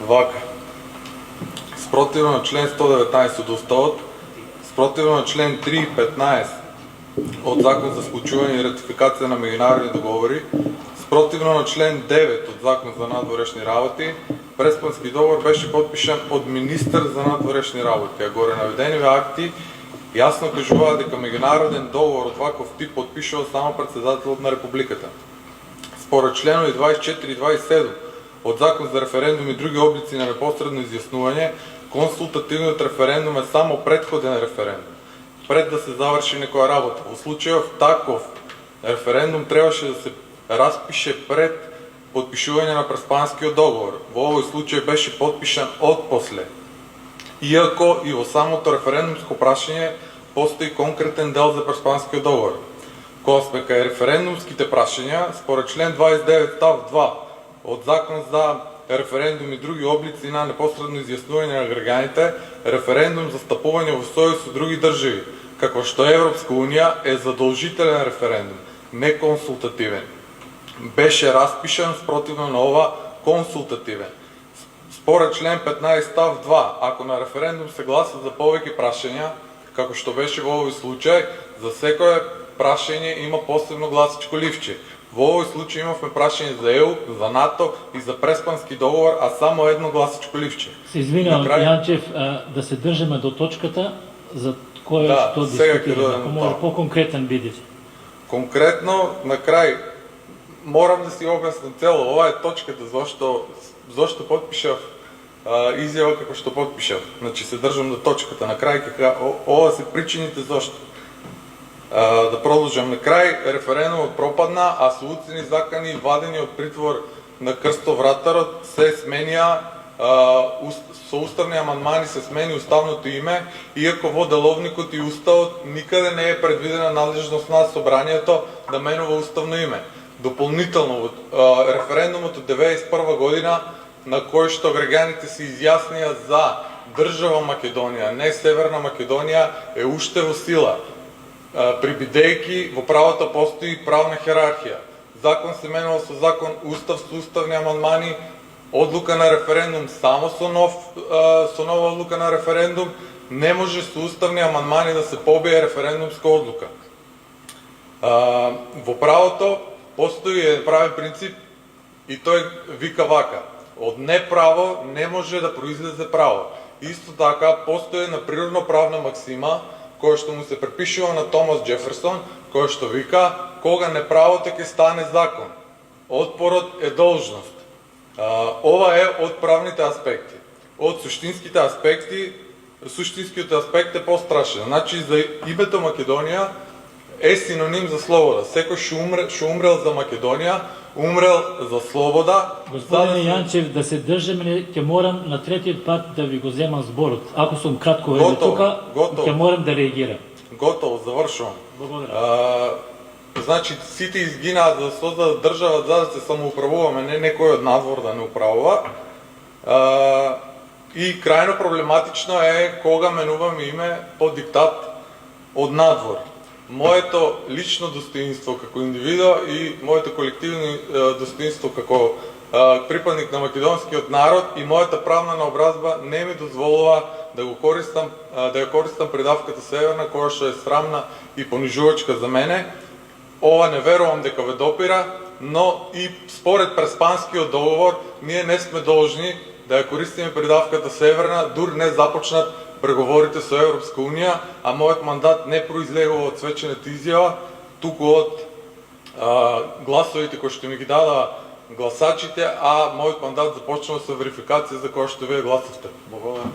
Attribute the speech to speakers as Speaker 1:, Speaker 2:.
Speaker 1: Вака. Спротивно на член 119 от Уставът, спротивно на член 3.15 от Закон за сключване и ратификация на международни договори, спротивно на член 9 от Закон за надворешни работи, Преспански договор беше подпишан от министър за надворешни работи, а горе наведени акти ясно кажува дека меѓународен договор од ваков тип подпишува само председателот на републиката. Според членови 24 и 27 от Закон за референдум и други облици на непосредно изяснување, консултативниот референдум е само предходен референдум, пред да се заврши некоја работа. Во случајов таков референдум требаше да се распише пред подпишување на Преспанскиот договор. Во овој случај беше подпишан отпосле. Иако и во самото референдумско прашање постои конкретен дел за Преспанскиот договор. Кога сме кај референдумските прашања, според член 29 став 2 од Закон за референдум и други облици на непосредно изјаснување на граѓаните, референдум за стапување во сојуз со други држави, како што Европска унија, е задолжителен референдум, не консултативен. Беше распишан спротивно на ова консултативен. Според член 15 став 2, ако на референдум се гласа за повеќе прашања, како што беше во овој случај, за секое прашање има посебно гласачко ливче. Во овој случај имавме прашање за ЕУ, за НАТО и за Преспански договор, а само едно гласачко ливче.
Speaker 2: Се извинувам, Јанчев, да се држиме до точката за која што дискутираме. Ако може по-конкретен бидете.
Speaker 1: Конкретно, на крај, морам да си објаснам цело, ова е точката зашто подпишав изјава како што подпишав. Значи се држам до точката. На крај ова се причините зашто. Да продолжам. На крај референдумот пропадна, а со уцени, закани и вадени од притвор на Крсто Вратарот се сменија со уставни амандмани се смени уставното име, иако во деловникот и уставот никаде не е предвидена надлежност на собранието да менува уставно име. Дополнително, референдумот од 1991 година, на кој што граѓаните се изјаснија за држава Македонија, не Северна Македонија, е уште во сила. Прибидејќи во правото постои правна херархија. Закон се менува со закон, устав со уставни амандмани, одлука на референдум само со нова одлука на референдум, не може со уставни амандмани да се побие референдумска одлука. Во правото постои еден правен принцип и тој вика вака: од неправо не може да произлезе право. Исто така постои една природно-правна максима која што му се препишува на Томас Џеферсон, која што вика: кога неправото ќе стане закон, отпорот е должност. Ова е од правните аспекти. Од суштинските аспекти, суштинскиот аспект е пострашен. Значи, за името Македонија е синоним за слобода. Секој што умрел за Македонија, умрел за слобода.
Speaker 2: Господине Јанчев, да се држиме, ќе морам на третиот пат да ви го земам зборот. Ако сум кратко време тука, ќе морам да реагирам.
Speaker 1: Готово, завршувам.
Speaker 2: Благодарам.
Speaker 1: Значи, сите изгинаа за да создадат држава, за да се самоуправуваме, не некој од надвор да не управува. И крајно проблематично е кога менуваме име по диктат од надвор. Моето лично достоинство како индивидуа и моето колективно достоинство како припадник на македонскиот народ и мојата правна наобразба не ми дозволува да ја користам придавката Северна, која што е срамна и понижувачка за мене. Ова не верувам дека ве допира, но и според Преспанскиот договор ние не сме должни да ја користиме придавката Северна, дур не започнат преговорите со Европска унија, а мојот мандат не произлегува од свечената изјава, туку од гласовите кои што ми ги дадаа гласачите, а мојот мандат започнува со верификација за која што вие гласавте. Благодарам.